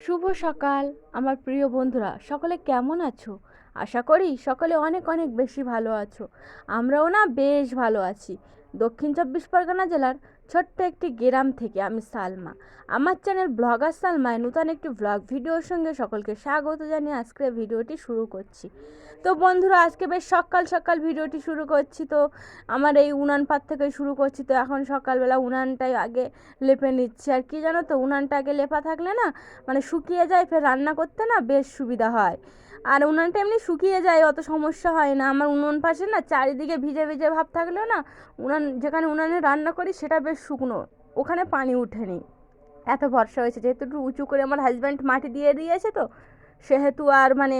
শুভ সকাল আমার প্রিয় বন্ধুরা, সকলে কেমন আছো? আশা করি সকলে অনেক অনেক বেশি ভালো আছো। আমরাও না বেশ ভালো আছি। দক্ষিণ চব্বিশ পরগনা জেলার ছোট্ট একটি গ্রাম থেকে আমি সালমা। আমার চ্যানেল ব্লগার সালমায় নতুন একটি ব্লগ ভিডিওর সঙ্গে সকলকে স্বাগত জানিয়ে আজকে ভিডিওটি শুরু করছি। তো বন্ধুরা, আজকে বেশ সকাল সকাল ভিডিওটি শুরু করছি। তো আমার এই উনান পাত থেকে শুরু করছি। তো এখন সকালবেলা উনানটাই আগে লেপে নিচ্ছি। আর কি জানো তো, উনানটা আগে লেপা থাকলে না মানে শুকিয়ে যায়, ফের রান্না করতে না বেশ সুবিধা হয়। আর উনানটা এমনি শুকিয়ে যায়, অত সমস্যা হয় না। আমার উনুন পাশে না চারিদিকে ভিজে ভিজে ভাব থাকলেও না উনান, যেখানে উনানে রান্না করি সেটা বেশ শুকনো, ওখানে পানি উঠেনি। এত ভরসা হয়েছে, যেহেতু একটু উঁচু করে আমার হাজব্যান্ড মাটি দিয়ে দিয়েছে, তো সেহেতু আর মানে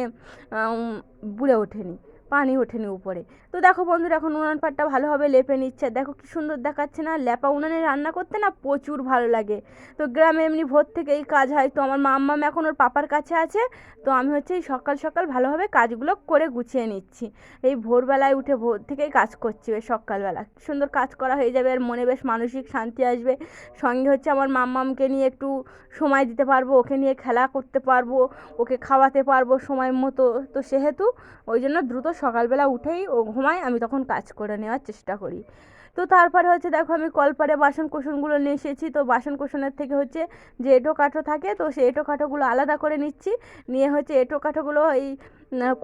বুড়ে ওঠেনি, পানি ওঠেনি উপরে। তো দেখো বন্ধুরা, এখন উনান পাটটা ভালোভাবে লেপে নিচ্ছে। দেখো কি সুন্দর দেখাচ্ছে না? লেপা উনানে রান্না করতে না প্রচুর ভালো লাগে। তো গ্রামে এমনি ভোর থেকে এই কাজ হয়। তো আমার মাম্মাম এখন ওর পাপার কাছে আছে। তো আমি হচ্ছে এই সকাল সকাল ভালোভাবে কাজগুলো করে গুছিয়ে নিচ্ছি। এই ভোরবেলায় উঠে ভোর থেকেই কাজ করছি। বেশ সকালবেলা কি সুন্দর কাজ করা হয়ে যাবে, আর মনে বেশ মানসিক শান্তি আসবে। সঙ্গে হচ্ছে আমার মাম্মামকে নিয়ে একটু সময় দিতে পারবো, ওকে নিয়ে খেলা করতে পারবো, ওকে খাওয়াতে পারবো সময় মতো। তো সেহেতু ওই জন্য দ্রুত সকালবেলা উঠেই ও ঘুমায়, আমি তখন কাজ করে নেওয়ার চেষ্টা করি। তো তারপরে হচ্ছে দেখো, আমি কলপারে বাসন কোসনগুলো নিয়ে এসেছি। তো বাসন কোসনের থেকে হচ্ছে যে এঁটো কাঠো থাকে, তো সেই এঁটো কাঠোগুলো আলাদা করে নিচ্ছি। নিয়ে হচ্ছে এঁটো কাঠোগুলো এই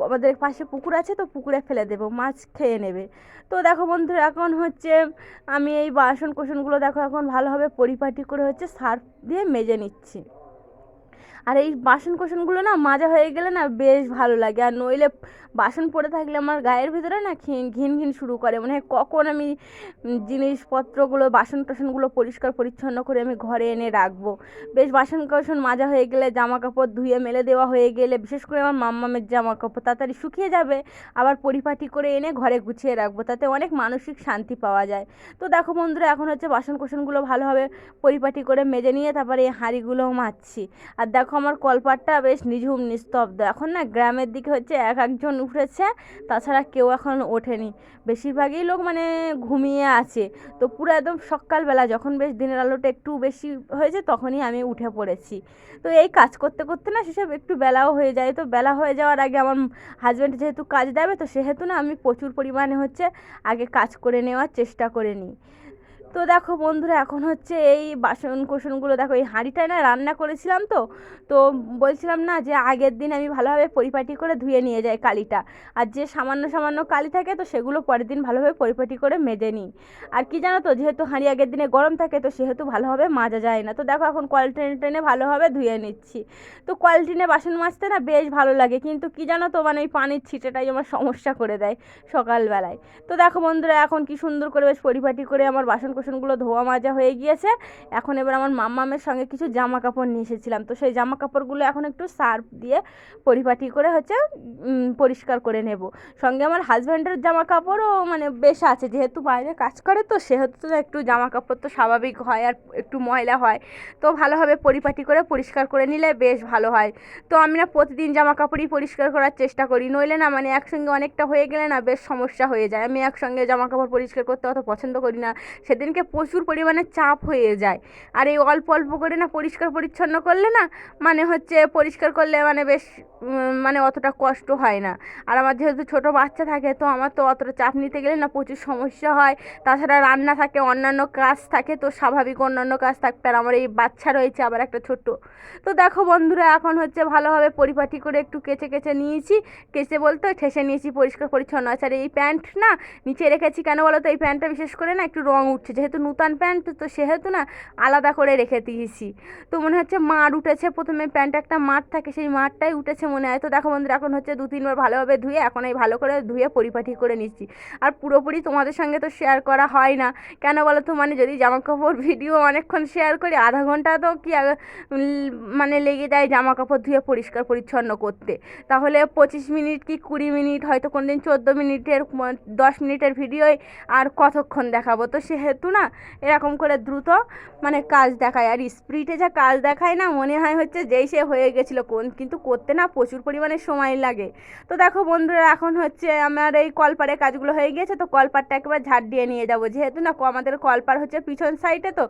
আমাদের পাশে পুকুর আছে, তো পুকুরে ফেলে দেবো, মাছ খেয়ে নেবে। তো দেখো বন্ধুরা, এখন হচ্ছে আমি এই বাসন কোসনগুলো দেখো এখন ভালোভাবে পরিপাটি করে হচ্ছে সার্ফ দিয়ে মেজে নিচ্ছি। আর এই বাসন কোসনগুলো না মাজা হয়ে গেলে না বেশ ভালো লাগে। আর নইলে বাসন পড়ে থাকলে আমার গায়ের ভিতরে না ঘিন ঘিন শুরু করে, মানে কখন আমি জিনিসপত্রগুলো বাসন টাসনগুলো পরিষ্কার পরিচ্ছন্ন করে আমি ঘরে এনে রাখবো। বেশ বাসন কোসন মাজা হয়ে গেলে, জামা কাপড় ধুয়ে মেলে দেওয়া হয়ে গেলে, বিশেষ করে আমার মাম্মামের জামা কাপড় তাড়াতাড়ি শুকিয়ে যাবে, আবার পরিপাটি করে এনে ঘরে গুছিয়ে রাখবো, তাতে অনেক মানসিক শান্তি পাওয়া যায়। তো দেখো বন্ধুরা, এখন হচ্ছে বাসন কোসনগুলো ভালোভাবে পরিপাটি করে মেজে নিয়ে তারপরে এই হাঁড়িগুলোও মাজছি। আর দেখো আমার কলপাটটা বেশ নিঝুম নিস্তব্ধ। এখন না গ্রামের দিকে হচ্ছে এক একজন উঠেছে, তাছাড়া কেউ এখন ওঠেনি। বেশিরভাগই লোক মানে ঘুমিয়ে আছে। তো পুরো একদম সকালবেলা যখন বেশ দিনের আলোটা একটু বেশি হয়েছে, তখনই আমি উঠে পড়েছি। তো এই কাজ করতে করতে না সেসব একটু বেলাও হয়ে যায়। তো বেলা হয়ে যাওয়ার আগে আমার হাজব্যান্ড যেহেতু কাজ দেবে, তো সেহেতু না আমি প্রচুর পরিমাণে হচ্ছে আগে কাজ করে নেওয়ার চেষ্টা করে নিই। তো দেখো বন্ধুরা, এখন হচ্ছে এই বাসন কোসনগুলো দেখো, এই হাঁড়িটায় না রান্না করেছিলাম। তো তো বলছিলাম না যে আগের দিন আমি ভালোভাবে পরিপাটি করে ধুয়ে নিয়ে যাই কালিটা। আর যে সামান্য সামান্য কালি থাকে, তো সেগুলো পরের দিন ভালোভাবে পরিপাটি করে মেজে নিই। আর কি জানো তো, যেহেতু হাঁড়ি আগের দিনে গরম থাকে, তো সেহেতু ভালোভাবে মাজা যায় না। তো দেখো এখন কল টেনে টেনে ভালোভাবে ধুয়ে নিচ্ছি। তো কল টেনে বাসন মাজতে না বেশ ভালো লাগে, কিন্তু কি জানো তো, মানে এই পানির ছিটেটাই আমার সমস্যা করে দেয় সকালবেলায়। তো দেখো বন্ধুরা, এখন কি সুন্দর করে বেশ পরিপাটি করে আমার বাসন কোসনগুলো ধোয়া মাজা হয়ে গিয়েছে। এখন এবার আমার মাম্মামের সঙ্গে কিছু জামা কাপড় নিয়ে এসেছিলাম, তো সেই জামা কাপড়গুলো এখন একটু সার্ফ দিয়ে পরিপাটি করে হচ্ছে পরিষ্কার করে নেব। সঙ্গে আমার হাজব্যান্ডের জামা কাপড়ও মানে বেশ আছে, যেহেতু বাইরে কাজ করে, তো সেহেতু তো একটু জামা কাপড় তো স্বাভাবিক হয় আর একটু ময়লা হয়। তো ভালোভাবে পরিপাটি করে পরিষ্কার করে নিলে বেশ ভালো হয়। তো আমি না প্রতিদিন জামা কাপড়ই পরিষ্কার করার চেষ্টা করি, নইলে না মানে একসঙ্গে অনেকটা হয়ে গেলে না বেশ সমস্যা হয়ে যায়। আমি একসঙ্গে জামা কাপড় পরিষ্কার করতে অত পছন্দ করি না, সেদিনকে প্রচুর পরিমাণে চাপ হয়ে যায়। আর এই অল্প অল্প করে না পরিষ্কার পরিচ্ছন্ন করলে না মানে হচ্ছে পরিষ্কার করলে মানে বেশ মানে অতটা কষ্ট হয় না। আর আমার যেহেতু ছোটো বাচ্চা থাকে, তো আমার তো অতটা চাপ নিতে গেলে না প্রচুর সমস্যা হয়। তাছাড়া রান্না থাকে, অন্যান্য কাজ থাকে, তো স্বাভাবিক অন্যান্য কাজ থাকতে, আর আমার এই বাচ্চা রয়েছে আবার একটা ছোট্ট। তো দেখো বন্ধুরা, এখন হচ্ছে ভালোভাবে পরিপাটি করে একটু কেচে কেচে নিয়েছি। কেচে বলতে ঠেসে নিয়েছি, পরিষ্কার পরিচ্ছন্ন আছে। আর এই প্যান্ট না নিচে রেখেছি কেন বলো তো, এই প্যান্টটা বিশেষ করে না একটু রং উঠছে, যেহেতু নূতন প্যান্ট, তো সেহেতু না আলাদা করে রেখে দিয়েছি। তো মনে হচ্ছে মার উঠেছে, প্রথমে প্যান্টে একটা মার থাকে, সেই মারটাই উঠেছে মনে হয়। তো দেখো বন্ধুরা, এখন হচ্ছে 2-3 বার ভালোভাবে ধুয়ে এখন এই ভালো করে ধুয়ে পরিপাটি করে নিচ্ছি। আর পুরোপুরি তোমাদের সঙ্গে তো শেয়ার করা হয় না, কেন বলো তো, মানে যদি জামা কাপড় ভিডিও অনেকক্ষণ শেয়ার করি, আধা ঘন্টা তো কি মানে লেগে যায় জামা কাপড় ধুয়ে পরিষ্কার পরিচ্ছন্ন করতে। তাহলে 25 মিনিট কি 20 মিনিট, হয়তো কোনো দিন 14 মিনিটের 10 মিনিটের ভিডিওয় আর কতক্ষণ দেখাবো। তো সেহেতু যেহেতু না এরকম করে দ্রুত মানে কাজ দেখায়, আর স্পিডে যা কাজ দেখায় না মনে হয় হচ্ছে যেই সে হয়ে গেছিলো কিন্তু করতে না প্রচুর পরিমাণে সময় লাগে। তো দেখো বন্ধুরা এখন হচ্ছে আমার এই কলপাড়ের কাজগুলো হয়ে গিয়েছে, তো কলপাড়টা একবার ঝাড় দিয়ে নিয়ে যাবো, যেহেতু না আমাদের কলপাড় হচ্ছে পিছন সাইডে, তো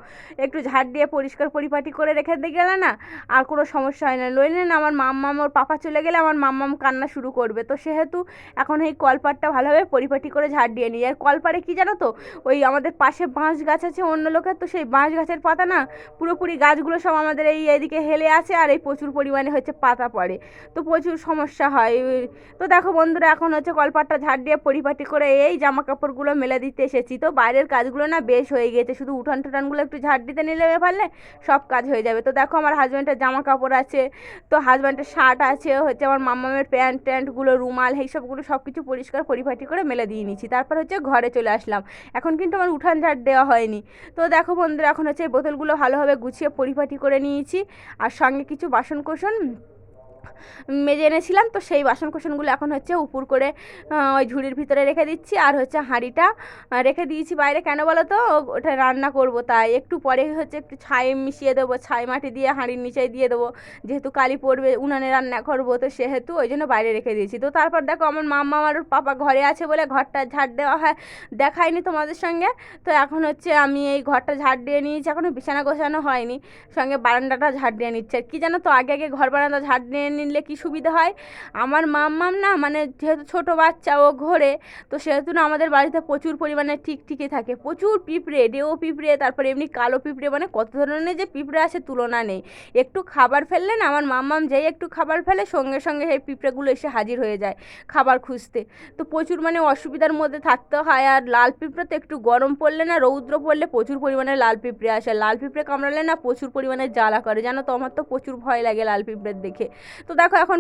একটু ঝাড় দিয়ে পরিষ্কার পরিপাটি করে রেখে দিয়ে গেলে না আর কোনো সমস্যা হয় না। লইলে না আমার মাম্মাম ওর পাপা চলে গেলে আমার মাম্মাম কান্না শুরু করবে, তো সেহেতু এখন এই কলপাড়টা ভালোভাবে পরিপাটি করে ঝাড় দিয়ে নিই। আর কলপাড়ে কি জানো তো, ওই আমাদের পাশে বাঁশ গাছ আছে অন্য লোকের, তো সেই বাঁশ গাছের পাতা না পুরোপুরি গাছগুলো সব আমাদের এইদিকে হেলে আছে, আর এই প্রচুর পরিমাণে হচ্ছে পাতা পড়ে, তো প্রচুর সমস্যা হয়। তো দেখো বন্ধুরা এখন হচ্ছে কলপাটটা ঝাড় দিয়ে পরিপাটি করে এই জামা কাপড়গুলো মেলে দিতে এসেছি। তো বাইরের কাজগুলো না বেশ হয়ে গিয়েছে, শুধু উঠান টুঠানগুলো একটু ঝাড় দিতে নিলে পারলে সব কাজ হয়ে যাবে। তো দেখো আমার হাজব্যান্ডের জামা কাপড় আছে, তো হাজব্যান্ডের শার্ট আছে, হচ্ছে আমার মাম্মামের প্যান্ট ট্যান্টগুলো রুমাল এইসবগুলো সব কিছু পরিষ্কার পরিপাটি করে মেলে দিয়ে নিচ্ছি। তারপর হচ্ছে ঘরে চলে আসলাম, এখন কিন্তু আমার উঠান ঝাড় দেওয়া হয়নি। তো দেখো বন্ধুরা এখন হচ্ছে বোতলগুলো ভালোভাবে গুছিয়ে পরিপাটি করে নিয়েছি, আর সঙ্গে কিছু বাসনকোসন মেজে এনেছিলাম, তো সেই বাসনকোসনগুলো এখন হচ্ছে উপর করে ওই ঝুড়ির ভিতরে রেখে দিচ্ছি। আর হচ্ছে হাঁড়িটা রেখে দিয়েছি বাইরে, কেন বলো তো ওটা রান্না করব, তাই একটু পরে হচ্ছে একটু ছাই মিশিয়ে দেবো, ছাই মাটি দিয়ে হাঁড়ির নিচে দিয়ে দেবো, যেহেতু কালি পড়বে উনানে রান্না করবো, তো সেহেতু ওই জন্য বাইরে রেখে দিয়েছি। তো তারপর দেখো আমার মাম্মা আর পাপা ঘরে আছে বলে ঘরটা ঝাড় দেওয়া হয় দেখায়নি তোমাদের সঙ্গে। তো এখন হচ্ছে আমি এই ঘরটা ঝাড় দিয়ে নিয়েছি, এখনও বিছানা গোছানো হয়নি, সঙ্গে বারান্দাটা ঝাড় দিয়ে নিচ্ছে। আর কি জানো তো আগে ঘর বারান্দা ঝাড় দিয়ে নিলে কি সুবিধা হয়, আমার মাম্মাম না মানে যেহেতু ছোটো বাচ্চা ও ঘোরে, তো সেহেতু না আমাদের বাড়িতে প্রচুর পরিমাণে টিকটিকি থাকে, প্রচুর পিঁপড়ে, ডেও পিঁপড়ে, তারপরে এমনি কালো পিঁপড়ে, মানে কত ধরনের যে পিঁপড়ে আছে তুলনা নেই। একটু খাবার ফেললে না আমার মাম্মাম যেই একটু খাবার ফেলে সঙ্গে সঙ্গে সেই পিঁপড়েগুলো এসে হাজির হয়ে যায় খাবার খুঁজতে, তো প্রচুর মানে অসুবিধার মধ্যে থাকতে হয়। আর লাল পিঁপড়ে তো একটু গরম পড়লে না রৌদ্র পড়লে প্রচুর পরিমাণে লাল পিঁপড়ে আসে, লাল পিঁপড়ে কামড়ালে না প্রচুর পরিমাণে জ্বালা করে, জানো তো আমার তো প্রচুর ভয় লাগে লাল পিঁপড়ের দেখে। তো দেখো এখন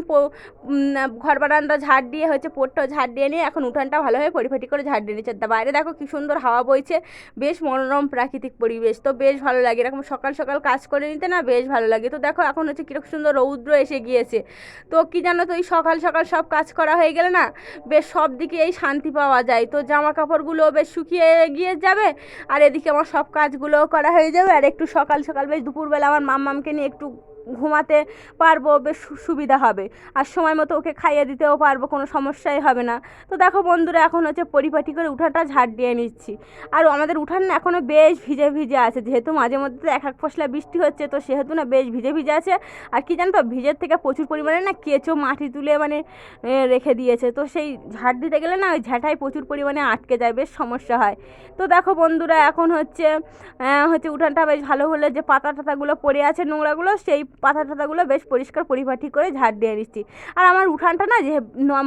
ঘর বারান্দা ঝাড় দিয়ে হচ্ছে পোটটাও ঝাড় দিয়ে নিয়ে এখন উঠানটা ভালোভাবে পরিপাটি করে ঝাড় দিয়ে নিচ্ছে। বাইরে দেখো কি সুন্দর হাওয়া বইছে, বেশ মনোরম প্রাকৃতিক পরিবেশ, তো বেশ ভালো লাগে এরকম সকাল সকাল কাজ করে নিতে না বেশ ভালো লাগে। তো দেখো এখন হচ্ছে কীরকম সুন্দর রৌদ্র এসে গিয়েছে, তো কি জানো তো এই সকাল সকাল সব কাজ করা হয়ে গেলে না বেশ সব দিকে এই শান্তি পাওয়া যায়, তো জামা কাপড়গুলো বেশ শুকিয়ে গিয়ে যাবে, আর এদিকে আমার সব কাজগুলোও করা হয়ে যাবে, আর একটু সকাল সকাল বেশ দুপুরবেলা আমার মাম্মামকে নিয়ে একটু ঘুমাতে পারবো, বেশ সুবিধা হবে, আর সময় মতো ওকে খাইয়ে দিতেও পারবো, কোনো সমস্যাই হবে না। তো দেখো বন্ধুরা এখন হচ্ছে পরিপাটি করে উঠানটা ঝাড় দিয়ে নিচ্ছি। আর আমাদের উঠান না এখনও বেশ ভিজে ভিজে আছে, যেহেতু মাঝে মধ্যে এক এক ফসলা বৃষ্টি হচ্ছে, তো সেহেতু না বেশ ভিজে ভিজে আছে। আর কি জানো তো ভিজের থেকে প্রচুর পরিমাণে না কেঁচো মাটি তুলে মানে রেখে দিয়েছে, তো সেই ঝাড় দিতে গেলে না ওই ঝাঁটায় প্রচুর পরিমাণে আটকে যায়, বেশ সমস্যা হয়। তো দেখো বন্ধুরা এখন হচ্ছে উঠানটা বেশ ভালো হলে যে পাতা টাতাগুলো পড়ে আছে নোংরাগুলো, সেই পাতা টাতাগুলো বেশ পরিষ্কার পরিপাটি করে ঝাড় দিয়ে দিচ্ছি। আর আমার উঠানটা না যে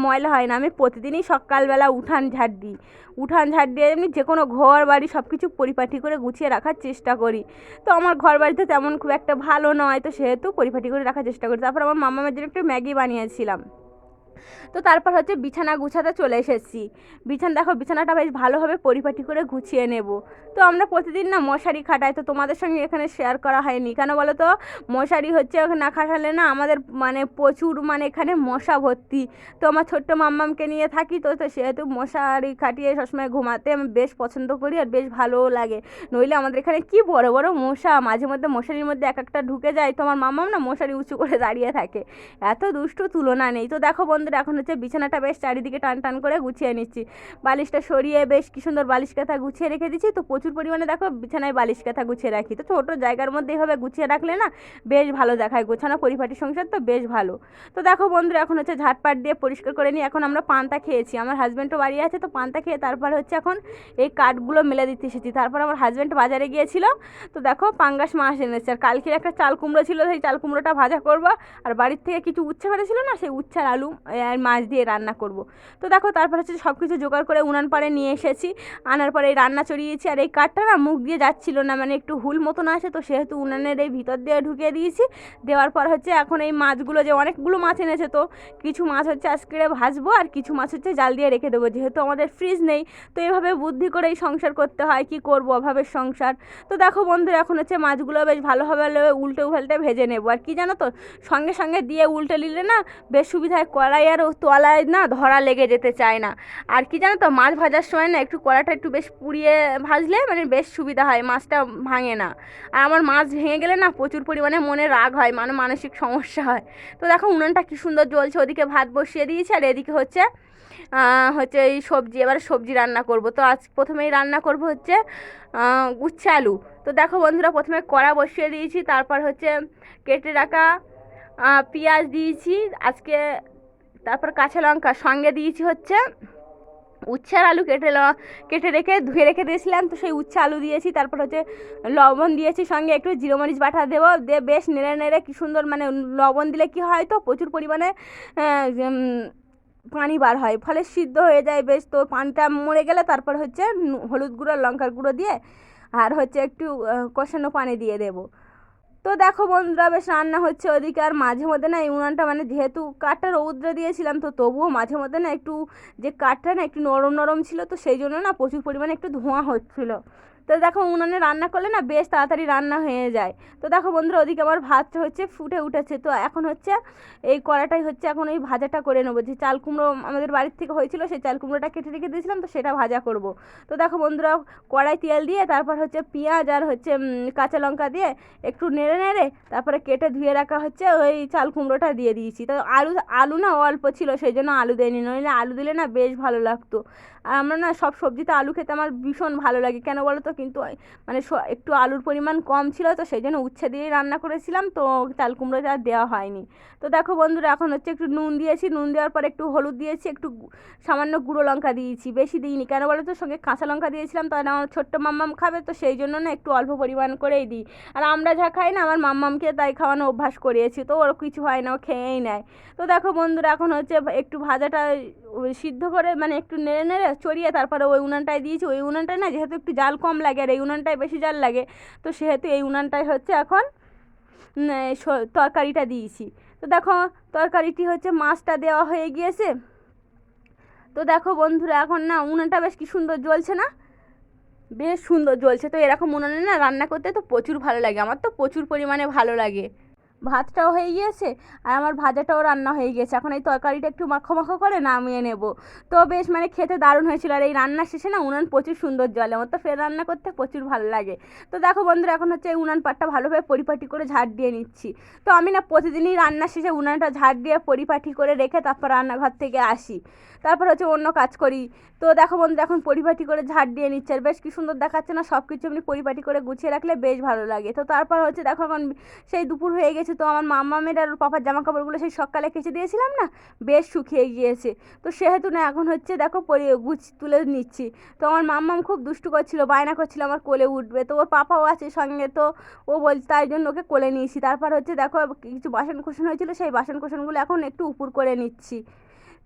ময়লা হয় না, আমি প্রতিদিনই সকালবেলা উঠান ঝাড় দিই, উঠান ঝাড় দিয়ে এমনি যে কোনো ঘর বাড়ি সব কিছু পরিপাটি করে গুছিয়ে রাখার চেষ্টা করি। তো আমার ঘর বাড়িতে তেমন খুব একটা ভালো নয়, তো সেহেতু পরিপাটি করে রাখার চেষ্টা করি। তারপর আমার মামার জন্য একটু ম্যাগি বানিয়েছিলাম। তো তারপর হচ্ছে বিছানা গুছাতে চলে এসেছি, দেখো বিছানাটা বেশ ভালোভাবে পরিপাটি করে গুছিয়ে নেব। তো আমরা প্রতিদিন না মশারি খাটাই, তো তোমাদের সঙ্গে এখানে শেয়ার করা হয়নি, কেন বলো তো মশারি হচ্ছে না খাটালে না আমাদের মানে প্রচুর মানে এখানে মশা ভর্তি, তো আমার ছোট্ট মাম্মামকে নিয়ে থাকি, তো সেহেতু মশারি খাটিয়ে সবসময় ঘুমাতে আমি বেশ পছন্দ করি, আর বেশ ভালোও লাগে। নইলে আমাদের এখানে কি বড় বড় মশা, মাঝে মধ্যে মশারির মধ্যে এক একটা ঢুকে যায়, তো আমার মাম্মাম না মশারি উঁচু করে দাঁড়িয়ে থাকে, এত দুষ্টু তুলনা নেই। তো দেখো বন্ধুরা এখন হচ্ছে বিছানাটা বেশ চারিদিকে টান টান করে গুছিয়ে নিচ্ছি, বালিশটা সরিয়ে বেশ কি সুন্দর বালিশ কাঁথা গুছিয়ে রেখে দিচ্ছি। তো প্রচুর পরিমাণে দেখো বিছানায় বালিশ কাঁথা গুছিয়ে রাখি, তো ছোটো জায়গার মধ্যে এইভাবে গুছিয়ে রাখলে না বেশ ভালো দেখায়, গোছানো পরিপাটি সংসার তো বেশ ভালো। তো দেখো বন্ধুরা এখন হচ্ছে ঝাটপাট দিয়ে পরিষ্কার করে নিই, এখন আমরা পান্তা খেয়েছি, আমার হাজব্যান্ডও বাড়ি আছে, তো পান্তা খেয়ে তারপর হচ্ছে এখন এই কাঠগুলো মেলে দিতে এসেছি। তারপর আমার হাজব্যান্ড বাজারে গিয়েছিল, তো দেখো পাঙ্গাস মাছ এনেছে, আর কালকের একটা চাল কুমড়ো ছিল, সেই চাল কুমড়োটা ভাজা করবো, আর বাড়ির থেকে কিছু উচ্ছে ফেলেছিল না, সেই উচ্ছের আলু আর মাছ দিয়ে রান্না করব। তো দেখো তারপর হচ্ছে সব কিছু জোগাড় করে উনান পাড়ে নিয়ে এসেছি, আনার পরে এই রান্না চড়িয়েছি। আর এই কাঠটা না মুখ দিয়ে যাচ্ছিল না, মানে একটু হুল মতন আছে, তো সেহেতু উনানের এই ভিতর দিয়ে ঢুকিয়ে দিয়েছি। দেওয়ার পর হচ্ছে এখন এই মাছগুলো যে অনেকগুলো মাছ এনেছে, তো কিছু মাছ হচ্ছে আজকে ভাজবো, আর কিছু মাছ হচ্ছে জাল দিয়ে রেখে দেবো, যেহেতু আমাদের ফ্রিজ নেই, তো এইভাবে বুদ্ধি করেই সংসার করতে হয়, কি করব অভাবের সংসার। তো দেখো বন্ধুরা এখন হচ্ছে মাছগুলো বেশ ভালোভাবে উল্টে উল্টে ভেজে নেবো। আর কি জানো তো সঙ্গে সঙ্গে দিয়ে উল্টে নিলে না বেশ সুবিধায় কড়াই কড়াইয়ের তলায় না ধরা লেগে যেতে চায় না। আর কি জানো তো, মাছ ভাজার সময় না একটু কড়াটা একটু বেশ পুড়িয়ে ভাজলে মানে বেশ সুবিধা হয়, মাছটা ভাঙে না। আর আমার মাছ ভেঙে গেলে না প্রচুর পরিমাণে মনে রাগ হয়, মানে মানসিক সমস্যা হয়। তো দেখো উনুনটা কি সুন্দর জ্বলছে, ওদিকে ভাত বসিয়ে দিয়েছি আর এদিকে হচ্ছে এই সবজি, এবার সবজি রান্না করব। তো আজ প্রথমেই রান্না করব হচ্ছে উচ্ছে আলু। তো দেখো বন্ধুরা, প্রথমে কড়া বসিয়ে দিয়েছি, তারপর হচ্ছে কেটে রাখা পেঁয়াজ দিয়েছি আজকে, তারপর কাঁচা লঙ্কা, সঙ্গে দিয়েছি হচ্ছে উচ্ছে আর আলু কেটে রেখে ধুয়ে রেখে দিয়েছিলাম, তো সেই উচ্ছে আলু দিয়েছি। তারপর হচ্ছে লবণ দিয়েছি, সঙ্গে একটু জিরে মরিচ বাটা দেবো, দিয়ে বেশ নেড়ে নেড়ে কি সুন্দর, মানে লবণ দিলে কি হয় তো প্রচুর পরিমাণে পানি বার হয়, ফলে সিদ্ধ হয়ে যায় বেশ। তো পানিটা মরে গেলে তারপর হচ্ছে হলুদ গুঁড়ো লঙ্কার গুঁড়ো দিয়ে আর হচ্ছে একটু কষানো পানি দিয়ে দেবো। তো দেখো বন্ধুরা, বেশ রান্না হচ্ছে ওদিকে। আর মাঝে মধ্যে না এই উনানটা মানে যেহেতু কাঠটা রৌদ্রে দিয়েছিলাম, তো তবুও মাঝে মধ্যে না একটু যে কাঠটা না একটু নরম নরম ছিল, তো সেই জন্য না প্রচুর পরিমাণে একটু ধোঁয়া হচ্ছিলো। তো দেখো উনানে রান্না করলে না বেশ তাড়াতাড়ি রান্না হয়ে যায়। তো দেখো বন্ধুরা, ওদিকে আমার ভাতটা হচ্ছে ফুটে উঠেছে। তো এখন হচ্ছে এই কড়াটাই হচ্ছে এখন এই ভাজাটা করে নেবো। যে চাল কুমড়ো আমাদের বাড়ির থেকে হয়েছিল, সেই চাল কুমড়োটা কেটে রেখে দিয়েছিলাম, তো সেটা ভাজা করব। তো দেখো বন্ধুরা, কড়াই তেল দিয়ে তারপর হচ্ছে পেঁয়াজ আর হচ্ছে কাঁচা লঙ্কা দিয়ে একটু নেড়ে নেড়ে তারপরে কেটে ধুয়ে রাখা হচ্ছে ওই চাল কুমড়োটা দিয়ে দিয়েছি। তো আলু আলু না অল্প ছিল, সেই জন্য আলু দেয়নি, নইলে আলু দিলে না বেশ ভালো লাগতো। আর আমরা না সব সবজিতে আলু খেতে আমার ভীষণ ভালো লাগে, কেন বলো তো, কিন্তু মানে একটু আলুর পরিমাণ কম ছিল, তো সেই জন্য উচ্ছে দিয়েই রান্না করেছিলাম, তো চাল কুমড়োটা আর দেওয়া হয়নি। তো দেখো বন্ধুরা, এখন হচ্ছে একটু নুন দিয়েছি, নুন দেওয়ার পর একটু হলুদ দিয়েছি, একটু সামান্য গুঁড়ো লঙ্কা দিয়েছি, বেশি দিইনি, কেন বলো তো, সঙ্গে কাঁচা লঙ্কা দিয়েছিলাম, তো আমার ছোট্ট মাম্মাম খাবে, তো সেই জন্য না একটু অল্প পরিমাণ করেই দিই। আর আমরা যা খাই না আমার মাম্মামকে তাই খাওয়ানো অভ্যাস করিয়েছি, তো ওর কিছু হয় না, ও খেয়েই নেয়। তো দেখো বন্ধুরা, এখন হচ্ছে একটু ভাজাটা সিদ্ধ করে মানে একটু নেড়ে নেড়ে চড়িয়ে তারপরে ওই উনানটায় দিয়েছি। ওই উনানটায় না যেহেতু একটু জাল কম লাগে আর এই উনানটায় বেশি জাল লাগে, তো সেহেতু এই উনানটায় হচ্ছে এখন তরকারিটা দিয়েছি। তো দেখো তরকারিটি হচ্ছে মাছটা দেওয়া হয়ে গিয়েছে। তো দেখো বন্ধুরা, এখন না উনানটা বেশ কি সুন্দর জ্বলছে না, বেশ সুন্দর জ্বলছে। তো এরকম উনানে না রান্না করতে তো প্রচুর ভালো লাগে, আমার তো প্রচুর পরিমাণে ভালো লাগে। ভাতটাও হয়ে গিয়েছে আর আমার ভাজাটাও রান্না হয়ে গিয়েছে, এখন এই তরকারিটা একটু মাখো মাখো করে নামিয়ে নেব। তো বেশ মানে খেতে দারুণ হয়েছিল। আর এই রান্নার শেষে না উনান প্রচুর সুন্দর জ্বলে, আমার তো ফের রান্না করতে প্রচুর ভালো লাগে। তো দেখো বন্ধুরা, এখন হচ্ছে এই উনান পাটটা ভালোভাবে পরিপাটি করে ঝাড় দিয়ে নিচ্ছি। তো আমি না প্রতিদিনই রান্নার শেষে উনানটা ঝাড় দিয়ে পরিপাটি করে রেখে তারপর রান্নাঘর থেকে আসি, তারপর হচ্ছে অন্য কাজ করি। তো দেখো বন্ধুরা, এখন পরিপাটি করে ঝাড় দিয়ে নিচ্ছে আর বেশ কি সুন্দর দেখাচ্ছে না, সব কিছু এমনি পরিপাটি করে গুছিয়ে রাখলে বেশ ভালো লাগে। তো তারপর হচ্ছে দেখো এখন সেই দুপুর হয়ে গেছে, তো আমার মাম্মামের আর পাপার জামা কাপড়গুলো সেই সকালে কেচে দিয়েছিলাম না, বেশ শুকিয়ে গিয়েছে। তো সেহেতু না এখন হচ্ছে দেখো তুলে নিচ্ছি। তো আমার মাম্মাম খুব দুষ্টু করছিল, বায়না করছিল আমার কোলে উঠবে, তো ওর পাপাও আছে সঙ্গে, তো ও বলছে তাই জন্য ওকে কোলে নিয়েছি। তারপর হচ্ছে দেখো কিছু বাসন কোসন হয়েছিল, সেই বাসন কোসনগুলো এখন একটু উপর করে নিচ্ছি।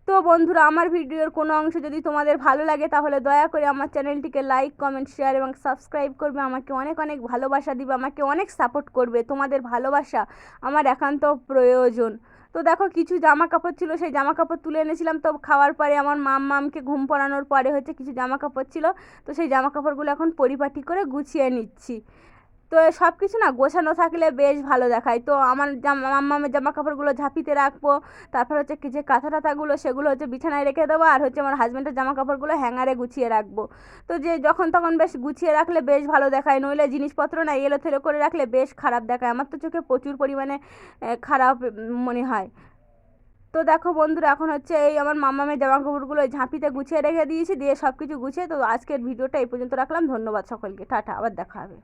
তো বন্ধুরা, আমার ভিডিওর কোনো অংশ যদি তোমাদের ভালো লাগে তাহলে দয়া করে আমার চ্যানেলটিকে লাইক কমেন্ট শেয়ার এবং সাবস্ক্রাইব করবে, আমাকে অনেক অনেক ভালোবাসা দিবে, আমাকে অনেক সাপোর্ট করবে, তোমাদের ভালোবাসা আমার একান্ত প্রয়োজন। তো দেখো কিছু জামা কাপড় ছিল, সেই জামা কাপড় তুলে এনেছিলাম, তো খাওয়ার পরে আমার মামকে ঘুম পাড়ানোর পরে হচ্ছে কিছু জামা কাপড় ছিল, তো সেই জামা কাপড়গুলো এখন পরিপাটি করে গুছিয়ে নিচ্ছি। তো সব কিছু না গোছানো থাকলে বেশ ভালো দেখায়। তো আমার মাম্মামের জামা কাপড়গুলো ঝাঁপিতে রাখবো, তারপর হচ্ছে কি যে কাঁথা টাথাগুলো সেগুলো হচ্ছে বিছানায় রেখে দেবো, আর হচ্ছে আমার হাজব্যান্ডের জামা কাপড়গুলো হ্যাঙ্গারে গুছিয়ে রাখবো। তো যে যখন তখন বেশ গুছিয়ে রাখলে বেশ ভালো দেখায়, নইলে জিনিসপত্র না এলোথেলো করে রাখলে বেশ খারাপ দেখায়, আমার তো চোখে প্রচুর পরিমাণে খারাপ মনে হয়। তো দেখো বন্ধুরা, এখন হচ্ছে এই আমার মাম্মামের জামা কাপড়গুলো ঝাঁপিতে গুছিয়ে রেখে দিয়েছি, দিয়ে সব কিছু গুছিয়ে। তো আজকের ভিডিওটা এই পর্যন্ত রাখলাম, ধন্যবাদ সকলকে, টাটা, আবার দেখা হবে।